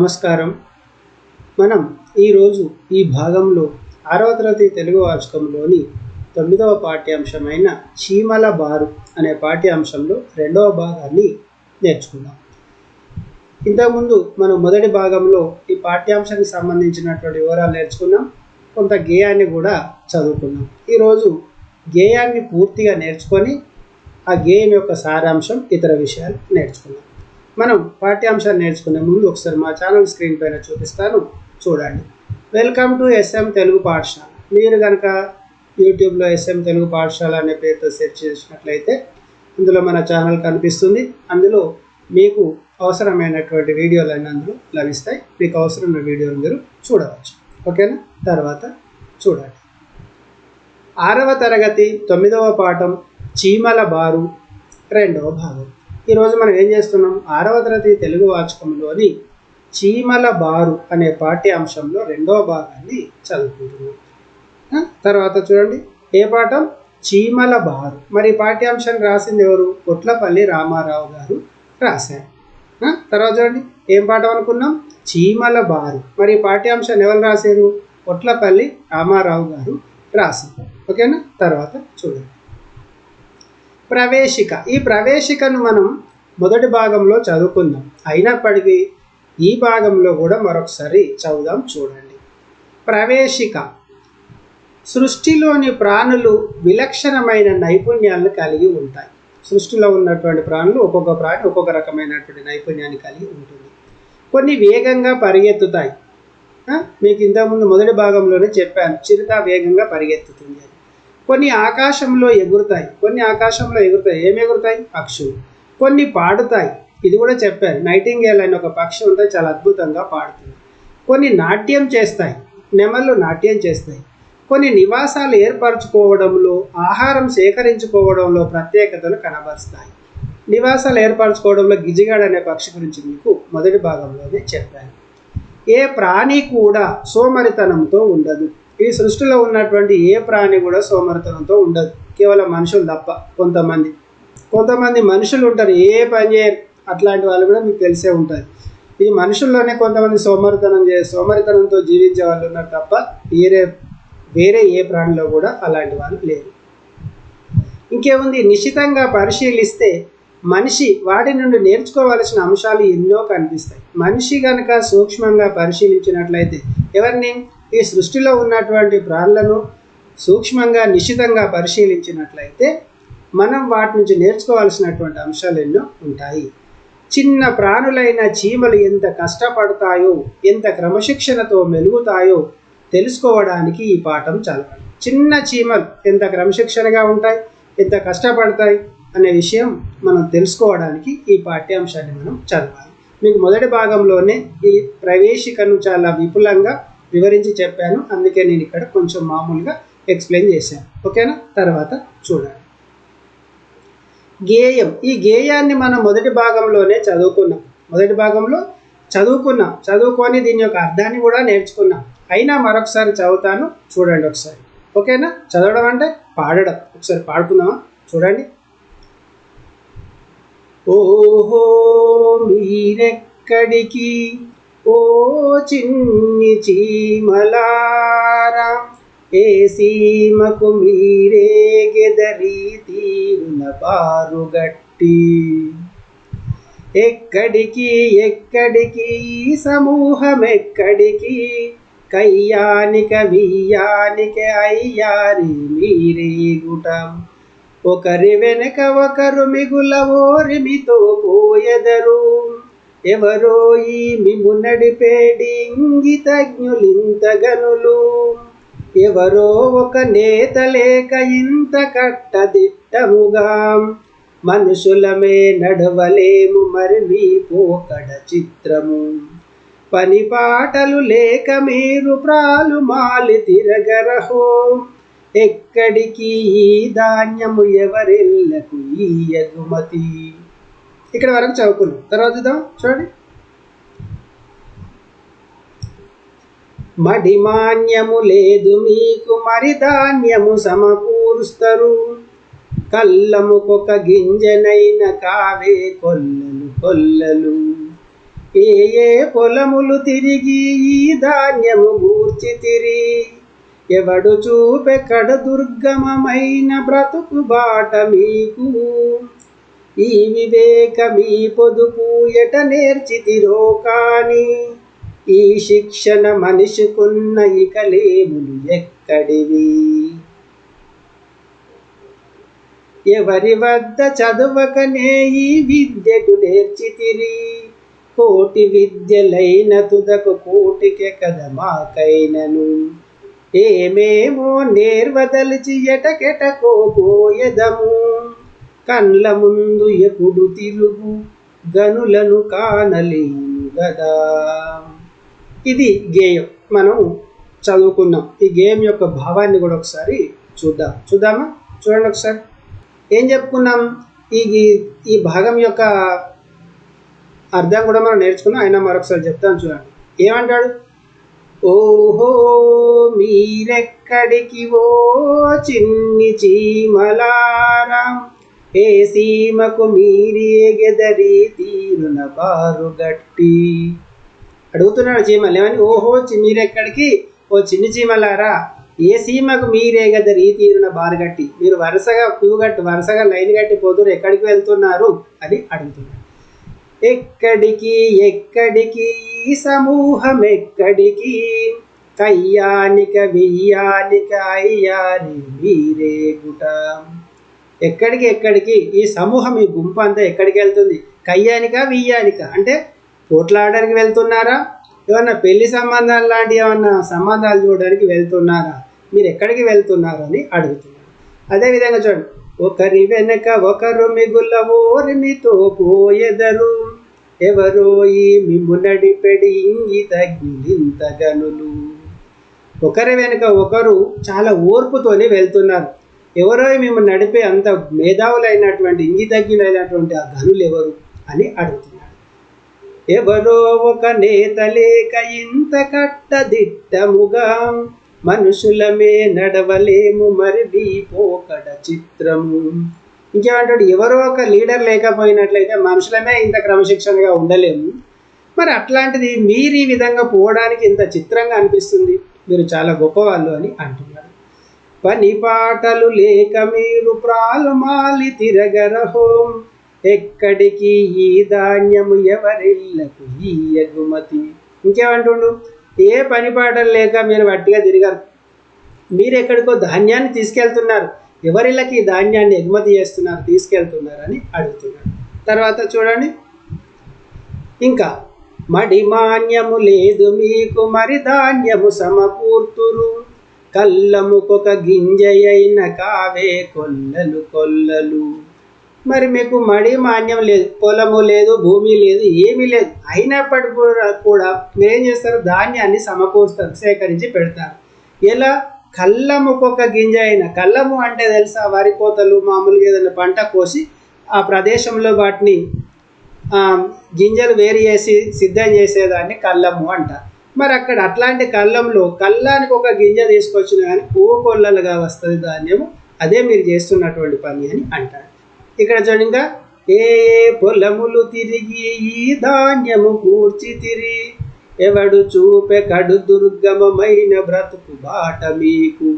నమస్కారం. మనం ఈరోజు ఈ భాగంలో 6వ తరగతి తెలుగు వాచకంలోని 9వ పాఠ్యాంశమైన చీమల బారు అనే పాఠ్యాంశంలో 2వ భాగాన్ని నేర్చుకుందాం. ఇంతకుముందు మనం మొదటి భాగంలో ఈ పాఠ్యాంశానికి సంబంధించినటువంటి వివరాలు నేర్చుకున్నాం. కొంత గేయాన్ని కూడా చదువుకున్నాం. ఈరోజు గేయాన్ని పూర్తిగా నేర్చుకొని ఆ గేయం యొక్క సారాంశం, ఇతర విషయాలు నేర్చుకున్నాం. మనం పాఠ్యాంశాన్ని నేర్చుకునే ముందు ఒకసారి మా ఛానల్ స్క్రీన్ పైన చూపిస్తాను, చూడండి. వెల్కమ్ టు ఎస్ఎం తెలుగు పాఠశాల. మీరు కనుక యూట్యూబ్లో ఎస్ఎం తెలుగు పాఠశాల అనే పేరుతో సెర్చ్ చేసినట్లయితే అందులో మన ఛానల్ కనిపిస్తుంది. అందులో మీకు అవసరమైనటువంటి వీడియోలు అన్నీ అందులో లభిస్తాయి. మీకు అవసరమైన వీడియోలు మీరు చూడవచ్చు. ఓకేనా? తర్వాత చూడండి. 6వ తరగతి 9వ పాఠం చీమల బారు 2వ భాగం. ఈరోజు మనం ఏం చేస్తున్నాం? 6వ తరగతి తెలుగు వాచకంలోని చీమల బారు అనే పాఠ్యాంశంలో 2వ భాగాన్ని చదువుకుంటున్నాం. తర్వాత చూడండి, ఏ పాఠం? చీమల బారు. మరి పాఠ్యాంశాన్ని రాసింది ఎవరు? కొట్లపల్లి రామారావు గారు రాశారు. తర్వాత చూడండి, ఏం పాఠం అనుకున్నాం? చీమల బారు. మరి పాఠ్యాంశాన్ని ఎవరు రాశారు? కొట్లపల్లి రామారావు గారు రాశారు. ఓకేనా? తర్వాత చూడండి, ప్రవేశిక. ఈ ప్రవేశికను మనం మొదటి భాగంలో చదువుకుందాం. అయినప్పటికీ ఈ భాగంలో కూడా మరొకసారి చదువుదాం, చూడండి. ప్రవేశిక. సృష్టిలోని ప్రాణులు విలక్షణమైన నైపుణ్యాలను కలిగి ఉంటాయి. సృష్టిలో ఉన్నటువంటి ప్రాణులు ఒక్కొక్క ప్రాణి ఒక్కొక్క రకమైనటువంటి నైపుణ్యాన్ని కలిగి ఉంటుంది. కొన్ని వేగంగా పరిగెత్తుతాయి. మీకు ఇంతకుముందు మొదటి భాగంలోనే చెప్పాను, చిరుత వేగంగా పరిగెత్తుతుంది అని. కొన్ని ఆకాశంలో ఎగురుతాయి. ఏమి ఎగురుతాయి? పక్షులు. కొన్ని పాడుతాయి. ఇది కూడా చెప్పారు. నైటింగేల్ అనే ఒక పక్షి ఉంటే చాలా అద్భుతంగా పాడుతుంది. కొన్ని నాట్యం చేస్తాయి. నెమళ్ళు నాట్యం చేస్తాయి. కొన్ని నివాసాలు ఏర్పరచుకోవడంలో, ఆహారం సేకరించుకోవడంలో ప్రత్యేకతను కనబరుస్తాయి. నివాసాలు ఏర్పరచుకోవడంలో గిజిగాడ్ అనే పక్షి గురించి మీకు మొదటి భాగంలోనే చెప్పాను. ఏ ప్రాణి కూడా సోమరితనంతో ఉండదు. ఈ సృష్టిలో ఉన్నటువంటి ఏ ప్రాణి కూడా సోమరితనంతో ఉండదు, కేవలం మనుషులు తప్ప. కొంతమంది మనుషులు ఉంటారు, ఏ పని చేయరు. అట్లాంటి వాళ్ళు కూడా మీకు తెలిసే ఉంటుంది. ఈ మనుషుల్లోనే కొంతమంది సోమరితనంతో జీవించే వాళ్ళు ఉన్నారు తప్ప వేరే ఏ ప్రాణిలో కూడా అలాంటి వాళ్ళు లేరు. ఇంకేముంది? నిశితంగా పరిశీలిస్తే మనిషి వాటి నుండి నేర్చుకోవాల్సిన అంశాలు ఎన్నో కనిపిస్తాయి. మనిషి కనుక సూక్ష్మంగా పరిశీలించినట్లయితే, ఎవరిని? ఈ సృష్టిలో ఉన్నటువంటి ప్రాణులను సూక్ష్మంగా నిశితంగా పరిశీలించినట్లయితే మనం వాటి నుంచి నేర్చుకోవాల్సినటువంటి అంశాలు ఎన్నో ఉంటాయి. చిన్న ప్రాణులైన చీమలు ఎంత కష్టపడతాయో, ఎంత క్రమశిక్షణతో మెలుగుతాయో తెలుసుకోవడానికి ఈ పాఠం చదవాలి. చిన్న చీమలు ఎంత క్రమశిక్షణగా ఉంటాయి, ఎంత కష్టపడతాయి అనే విషయం మనం తెలుసుకోవడానికి ఈ పాఠ్యాంశాన్ని మనం చదవాలి. మీకు మొదటి భాగంలోనే ఈ ప్రవేశికను చాలా విపులంగా వివరించి చెప్పాను, అందుకే నేను ఇక్కడ కొంచెం మామూలుగా ఎక్స్ప్లెయిన్ చేశాను. ఓకేనా? తర్వాత చూడండి, గేయం. ఈ గేయాన్ని మనం మొదటి భాగంలోనే చదువుకొని దీని యొక్క అర్థాన్ని కూడా నేర్చుకున్నాం. అయినా మరొకసారి చదువుతాను, చూడండి ఒకసారి. ఓకేనా? చదవడం అంటే పాడడం. ఒకసారి పాడుకుందామా? చూడండి. ఓహో మీరెక్కడికి ఓ చిన్ని చీమలారా, ఏ సీమకు మీరే గెదరి తీరున బారుగట్టి, ఎక్కడికి సమూహం ఎక్కడికి, కయ్యానిక వియ్యానిక అయ్యారి మీరే గుటం, ఒకరి వెనక ఒకరు మిగుల ఓరిమితో పోయెదరు, ఎవరో ఈ మిము నడిపేడి ఇంగితజ్ఞులింత గనులు, ఎవరో ఒక నేత లేక ఇంత కట్టదిట్టముగా, మనుషులమే నడవలేము మరి మీ పోకడ చిత్రము, పని పాటలు లేక మీరు ప్రాలు మాలి తిరగరహో, ఎక్కడికి ఈ ధాన్యము ఎవరెల్లకు ఈ ఎగుమతి. ఇక్కడ వరకు చదువుకున్నాం. తర్వాత చూద్దాం, చూడండి. మడిమాన్యము లేదు మీకు మరి ధాన్యము సమకూరుస్తారు, కళ్ళముకొక గింజనైన కావే కొల్లలు కొల్లలు, ఏ ఏ పొలములు తిరిగి ఈ ధాన్యము గూర్చితిరి, ఎవడు చూపెక్కడ దుర్గమమైన బ్రతుకు బాట మీకు, ఈ వివేకమీ పొదుపు ఎట నేర్చితిరో కాని, ఈ శిక్షణ మనిషికున్న ఇక లేములు ఎక్కడివి. ఎవరి వద్ద చదవకనే ఈ విద్యకు నేర్చితిరి, కోటి విద్యలైన తుదకు కోటికే కదా మాకైనను, ఏమేమో నేర్వదలిచి ఎటకెటకో పోయెదము, కండ్ల ముందు ఎప్పుడు తిరుగు గనులను కానలేము గదా. ఇది గేయం, మనం చదువుకున్నాం. ఈ గేయం యొక్క భావాన్ని కూడా ఒకసారి చూద్దామా? చూడండి ఒకసారి. ఏం చెప్పుకున్నాం? ఈ భాగం యొక్క అర్థం కూడా మనం నేర్చుకున్నాం. అయినా మరొకసారి చెప్తాను, చూడండి. ఏమంటాడు? ఓహో మీరెక్కడికి ఓ చిన్ని చీమలారా, ఏ సీమకు మీరేగెదరి తీరున బారుగట్టి. అడుగుతున్నాడు చీమలు ఏమని? ఓహో మీరెక్కడికి ఓ చిన్ని చీమలారా, ఏ సీమకు మీరేగెదరి తీరున బారుగట్టి. మీరు వరుసగా లైన్ కట్టి పోతున్నారు, ఎక్కడికి వెళ్తున్నారు అని అడుగుతున్నారు. ఎక్కడికి ఈ సమూహం ఎక్కడికి, కయ్యానిక వెయ్యానిక అయ్యాని మీరేగుట. ఎక్కడికి ఈ సమూహం, ఈ గుంపు అంతా ఎక్కడికి వెళ్తుంది? కయ్యానిక వెయ్యానిక అంటే పోట్లాడడానికి వెళ్తున్నారా, ఏమన్నా పెళ్లి సంబంధాలు లాంటి ఏమన్నా సంబంధాలు చూడడానికి వెళ్తున్నారా, మీరు ఎక్కడికి వెళ్తున్నారు అని అడుగుతున్నారు. అదేవిధంగా చూడండి, ఒకరి వెనక ఒకరు మిగుల ఓరిమితో పోయెదరు, ఎవరో ఈ మిమ్ము నడిపెడి ఇంగిత గనులు. ఒకరి వెనుక ఒకరు చాలా ఓర్పుతోనే వెళ్తున్నారు. ఎవరో మేము నడిపే అంత మేధావులైనటువంటి ఇంగితజ్ఞులైనటువంటి ఆ గనులు ఎవరు అని అడుగుతున్నారు. ఎవరో ఒక నేత లేక ఇంత కట్టదిట్టముగా, మనుషులమే నడవలేము మరి పోకడ చిత్రము. ఇంకేమంటాడు? ఎవరో ఒక లీడర్ లేకపోయినట్లయితే మనుషులమే ఇంత క్రమశిక్షణగా ఉండలేము, మరి అట్లాంటిది మీరు ఈ విధంగా పోవడానికి ఇంత చిత్రంగా అనిపిస్తుంది, మీరు చాలా గొప్పవాళ్ళు అని అంటున్నారు. పని పాటలు లేక మీరు ప్రాలుమాలి తిరగరహో, ఎక్కడికి ఈ ధాన్యము ఎవరిళ్లకు ఈ ఎగుమతి. ఇంకేమంటుండు? ఏ పని పాటలు లేక మీరు వట్టిగా తిరిగారు, మీరు ఎక్కడికో ధాన్యాన్ని తీసుకెళ్తున్నారు, ఎవరిళ్ళకి ఈ ధాన్యాన్ని ఎగుమతి చేస్తున్నారు, తీసుకెళ్తున్నారు అని అడుగుతున్నారు. తర్వాత చూడండి, ఇంకా మడి మాన్యము లేదు మీకు మరి ధాన్యము సమకూర్తురు, కళ్ళముకొక గింజయైన కావే కొల్లలు. మరి మీకు మడి మాన్యం లేదు, పొలము లేదు, భూమి లేదు, ఏమీ లేదు, అయినప్పటికీ కూడా మీరేం చేస్తారు? ధాన్యాన్ని సమకూరుస్తారు, సేకరించి పెడతారు. ఎలా? కళ్ళముకొక గింజ అయిన, కళ్ళము అంటే తెలుసా? వరి కోతలు మామూలుగా ఏదైనా పంట కోసి ఆ ప్రదేశంలో వాటిని గింజలు వేరు చేసి సిద్ధం చేసేదాన్ని కళ్ళము అంట. మరి అక్కడ అట్లాంటి కళ్ళానికి ఒక గింజ తీసుకొచ్చిన కానీ కోకొల్లలుగా వస్తుంది ధాన్యము, అదే మీరు చేస్తున్నటువంటి పని అని అంటాడు. ఇక్కడ చూడండి, ఇంకా ఏ పొలములు తిరిగి ఈ ధాన్యము కూర్చితిరి, ఎవడు చూపె కడు దుర్గమమైన బ్రతుకు బాట మీకు.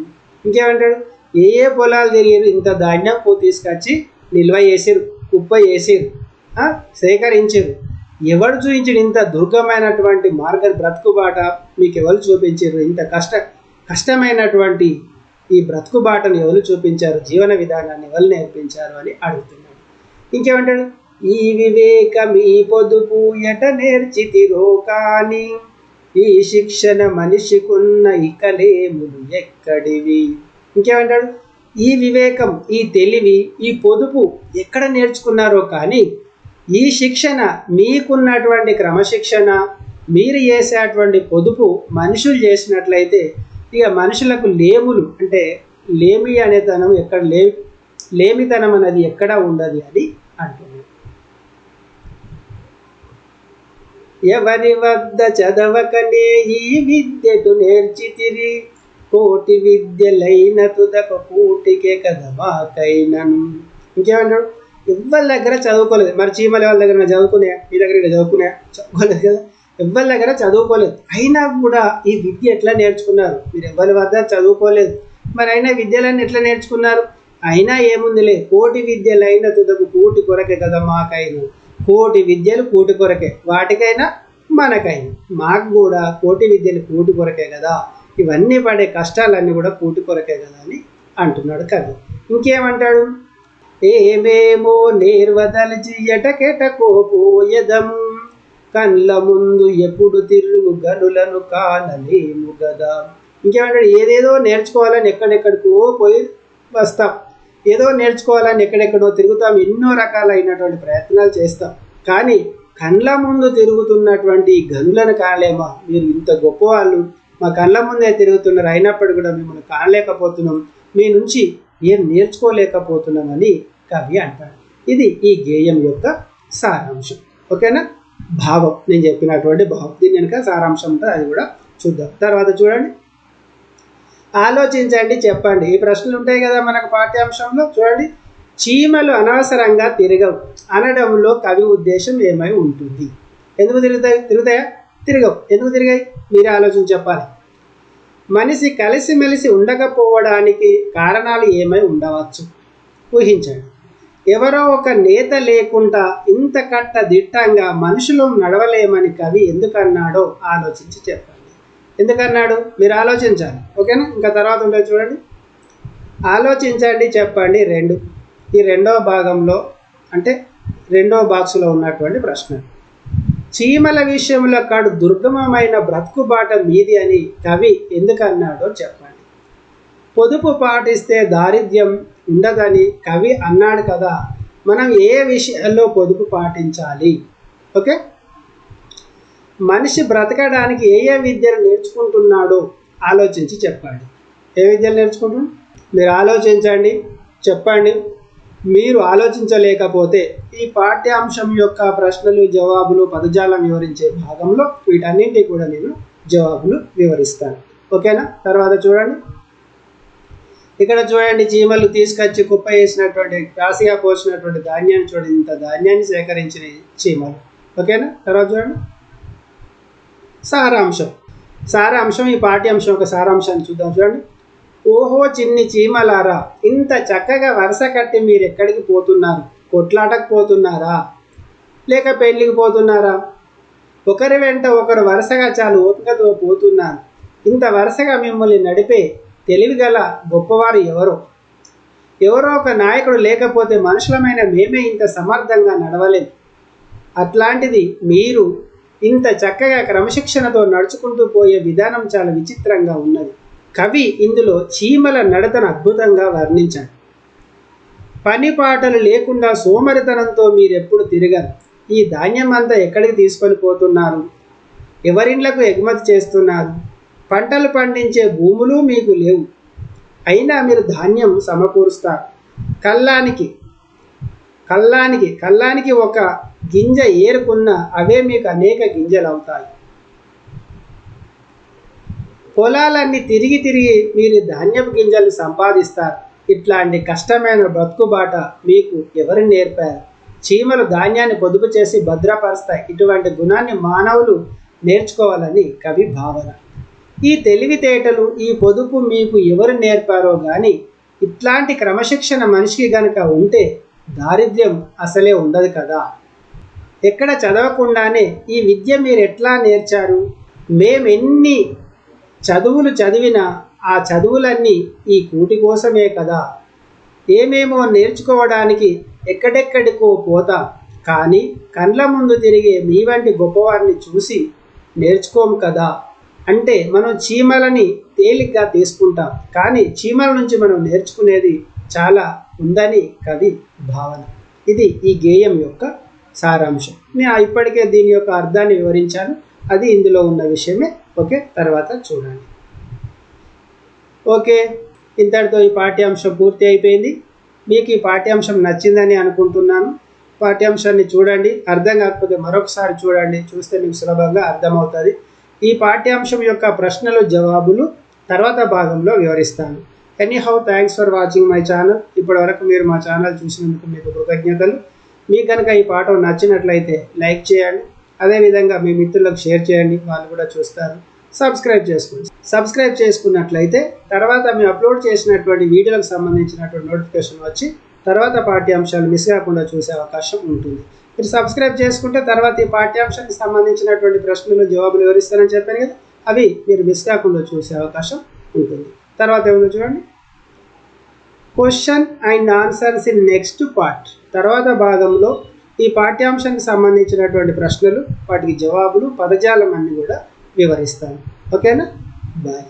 ఇంకేమంటాడు? ఏ పొలాలు తిరిగిరు, ఇంత ధాన్యం తీసుకొచ్చి నిల్వ చేసిరు, కుప్ప చేసిరు, సేకరించారు, ఎవరు చూపించారు ఇంత దుర్గమైనటువంటి బ్రతుకు బాట మీకు ఎవరు చూపించారు? ఇంత కష్టమైనటువంటి ఈ బ్రతుకు బాటను ఎవరు చూపించారు? జీవన విధానాన్ని ఎవరు నేర్పించారు అని అడుగుతున్నాడు. ఇంకేమంటాడు? ఈ వివేకమీ పొదుపు ఎట నేర్చితిరో కాని, ఈ శిక్షణ మనిషికున్న ఇక లేములు ఎక్కడివి. ఇంకేమంటాడు? ఈ వివేకం, ఈ తెలివి, ఈ పొదుపు ఎక్కడ నేర్చుకున్నారో కానీ ఈ శిక్షణ, మీకున్నటువంటి క్రమశిక్షణ, మీరు చేసేటువంటి పొదుపు మనుషులు చేసినట్లయితే ఇక మనుషులకు లేములు అంటే లేమి అనేతనం ఎక్కడ లేమితనం అనేది ఎక్కడ ఉండదు అని అంటున్నాడు. ఎవరి వద్ద చదవకనే ఈ విద్యకు నేర్చితిరి, కోటి విద్యలైన తుదక కూటికే కదా మాకైనను. ఇంకేమంటాడు? ఎవరి దగ్గర చదువుకోలేదు. మరి చీమల వాళ్ళ దగ్గర చదువుకునే, మీ దగ్గర చదువుకోలేదు కదా, ఎవరి దగ్గర చదువుకోలేదు. అయినా కూడా ఈ విద్య ఎట్లా నేర్చుకున్నారు? మీరు ఎవరి వద్ద చదువుకోలేదు, మరి అయినా విద్యలన్నీ ఎట్లా నేర్చుకున్నారు? అయినా ఏముందిలే, కోటి విద్యలైన తుదకు కూటి కొరకే కదా మాకైనా. కోటి విద్యలు కూటి కొరకే, వాటికైనా మనకైనా. మాకు కూడా కోటి విద్యలు కూటి కొరకే కదా, ఇవన్నీ పడే కష్టాలన్నీ కూడా కూటి కొరకే కదా అని అంటున్నాడు కవి. ఇంకేమంటాడు? ఏమేమో నేర్వదలిచి ఎటకెటకోపోయదము, కళ్ళ ముందు ఎప్పుడు తిరుగు గనులను కానలేము గదా. ఇంకేమంటాడు? ఏదేదో నేర్చుకోవాలని ఎక్కడెక్కడికో పోయి వస్తాం, ఏదో నేర్చుకోవాలని ఎక్కడెక్కడో తిరుగుతాం, ఎన్నో రకాలైనటువంటి ప్రయత్నాలు చేస్తాం. కానీ కళ్ళ ముందు తిరుగుతున్నటువంటి గనులను కాలేమా? మీరు ఇంత గొప్పవాళ్ళు, మా కళ్ళ ముందే తిరుగుతున్నారు, అయినప్పుడు కూడా మిమ్మల్ని కానలేకపోతున్నాం, మీ నుంచి ఏం నేర్చుకోలేకపోతున్నామని కవి అంటాడు. ఇది ఈ గేయం యొక్క సారాంశం. ఓకేనా? భావం, నేను చెప్పినటువంటి భావం. దీని వెనుక సారాంశం ఉంటుంది, అది కూడా చూద్దాం. తర్వాత చూడండి, ఆలోచించండి, చెప్పండి. ఈ ప్రశ్నలు ఉంటాయి కదా మనకు పాఠ్యాంశంలో. చూడండి, చీమలు అనవసరంగా తిరగవు అనడంలో కవి ఉద్దేశం ఏమై ఉంటుంది? ఎందుకు తిరుగుతాయా? తిరగవు. ఎందుకు తిరిగాయి? మీరే ఆలోచించి చెప్పాలి. మనిషి కలిసిమెలిసి ఉండకపోవడానికి కారణాలు ఏమై ఉండవచ్చు? ఊహించండి. ఎవరో ఒక నేత లేకుండా ఇంత కట్టదిట్టంగా మనుషులు నడవలేమని కవి ఎందుకన్నాడో ఆలోచించి చెప్పండి. ఎందుకన్నాడు? మీరు ఆలోచించాలి. ఓకేనా? ఇంకా తర్వాత ఉంటుంది చూడండి, ఆలోచించండి, చెప్పండి 2. ఈ రెండవ భాగంలో అంటే రెండవ బాక్సులో ఉన్నటువంటి ప్రశ్న. చీమల విషయంలో కాడు దుర్గమమైన బ్రతుకుబాట మీది అని కవి ఎందుకన్నాడో చెప్పండి. పొదుపు పాటిస్తే దారిద్ర్యం ఉండదని కవి అన్నాడు కదా, మనం ఏ విషయాల్లో పొదుపు పాటించాలి? ఓకే, మనిషి బ్రతకడానికి ఏ విద్యలు నేర్చుకుంటున్నాడో ఆలోచించి చెప్పండి. ఏ విద్యలు నేర్చుకుంటున్నాడు? మీరు ఆలోచించండి, చెప్పండి. మీరు ఆలోచించలేకపోతే ఈ పాఠ్యాంశం యొక్క ప్రశ్నలు జవాబులు పదజాలం వివరించే భాగంలో వీటన్నింటి కూడా నేను జవాబులు వివరిస్తాను. ఓకేనా? తర్వాత చూడండి, ఇక్కడ చూడండి, చీమలు తీసుకొచ్చి కుప్ప వేసినటువంటి రాశిగా పోసినటువంటి ధాన్యాన్ని చూడండి, ఇంత ధాన్యాన్ని సేకరించిన చీమలు. ఓకేనా? తర్వాత చూడండి, సారాంశం ఈ పాఠ్యాంశం యొక్క సారాంశాన్ని చూద్దాం. చూడండి, ఓహో చిన్ని చీమలారా, ఇంత చక్కగా వరుస కట్టి మీరు ఎక్కడికి పోతున్నారు? కొట్లాటకు పోతున్నారా, లేక పెళ్ళికి పోతున్నారా? ఒకరి వెంట ఒకరు వరుసగా చాలు ఓపికతో పోతున్నారు. ఇంత వరుసగా మిమ్మల్ని నడిపే తెలివిగల గొప్పవారు ఎవరో ఒక నాయకుడు లేకపోతే మనుషులమైన మేమే ఇంత సమర్థంగా నడవలేము. అట్లాంటిది మీరు ఇంత చక్కగా క్రమశిక్షణతో నడుచుకుంటూ పోయే విధానం చాలా విచిత్రంగా ఉన్నది. కవి ఇందులో చీమల నడతను అద్భుతంగా వర్ణించాడు. పని పాటలు లేకుండా సోమరితనంతో మీరెప్పుడు తిరగరు. ఈ ధాన్యం అంతా ఎక్కడికి తీసుకొని పోతున్నారు? ఎవరిళ్లకు ఎగుమతి చేస్తున్నారు? పంటలు పండించే భూములు మీకు లేవు, అయినా మీరు ధాన్యం సమకూరుస్తారు. కల్లానికి ఒక గింజ ఏరుకున్న అవే మీకు అనేక గింజలు అవుతాయి. పొలాలన్నీ తిరిగి మీరు ధాన్యపు గింజలు సంపాదిస్తారు. ఇట్లాంటి కష్టమైన బ్రతుకుబాట మీకు ఎవరు నేర్పారు? చీమలు ధాన్యాన్ని పొదుపు చేసి భద్రపరుస్తాయి. ఇటువంటి గుణాన్ని మానవులు నేర్చుకోవాలని కవి భావన. ఈ తెలివితేటలు, ఈ పొదుపు మీకు ఎవరు నేర్పారో కానీ ఇట్లాంటి క్రమశిక్షణ మనిషికి గనుక ఉంటే దారిద్ర్యం అసలే ఉండదు కదా. ఎక్కడ చదవకుండానే ఈ విద్య మీరు ఎట్లా నేర్చారు? మేమెన్ని చదువులు చదివినా ఆ చదువులన్నీ ఈ కూటి కోసమే కదా. ఏమేమో నేర్చుకోవడానికి ఎక్కడెక్కడికో పోతాం, కానీ కండ్ల ముందు తిరిగే మీ వంటి గొప్పవారిని చూసి నేర్చుకోము కదా. అంటే మనం చీమలని తేలిగ్గా తీసుకుంటాం, కానీ చీమల నుంచి మనం నేర్చుకునేది చాలా ఉందని కవి భావన. ఇది ఈ గేయం యొక్క సారాంశం. నేను ఇప్పటికే దీని యొక్క అర్థాన్ని వివరించాను, అది ఇందులో ఉన్న విషయమే. ఓకే, తర్వాత చూడండి. ఓకే, ఇంతటితో ఈ పాఠ్యాంశం పూర్తి అయిపోయింది. మీకు ఈ పాఠ్యాంశం నచ్చిందని అనుకుంటున్నాను. పాఠ్యాంశాన్ని చూడండి, అర్థం కాకపోతే మరొకసారి చూడండి, చూస్తే మీకు సులభంగా అర్థమవుతుంది. ఈ పాఠ్యాంశం యొక్క ప్రశ్నలు జవాబులు తర్వాత భాగంలో వివరిస్తాను. Anyhow thanks for watching my channel. ఇప్పటివరకు మీరు మా ఛానల్ చూసినందుకు మీకు కృతజ్ఞతలు. మీకు కనుక ఈ పాఠం నచ్చినట్లయితే లైక్ చేయండి, అదేవిధంగా మీ మిత్రులకు షేర్ చేయండి, వాళ్ళు కూడా చూస్తారు. సబ్స్క్రైబ్ చేసుకోండి. సబ్స్క్రైబ్ చేసుకున్నట్లయితే తర్వాత మేము అప్లోడ్ చేసినటువంటి వీడియోలకు సంబంధించినటువంటి నోటిఫికేషన్ వచ్చి తర్వాత పాఠ్యాంశాలు మిస్ కాకుండా చూసే అవకాశం ఉంటుంది. మీరు సబ్స్క్రైబ్ చేసుకుంటే తర్వాత ఈ పాఠ్యాంశానికి సంబంధించినటువంటి ప్రశ్నలు జవాబులు వివరిస్తానని చెప్పాను కదా, అవి మీరు మిస్ కాకుండా చూసే అవకాశం ఉంటుంది. తర్వాత ఏమన్నా చూడండి, question and answers in next part. తర్వాత భాగంలో ఈ పాఠ్యాంశానికి సంబంధించినటువంటి ప్రశ్నలు, వాటికి జవాబులు, పదజాలం అన్నీ కూడా వివరిస్తాను. ఓకేనా? బాయ్.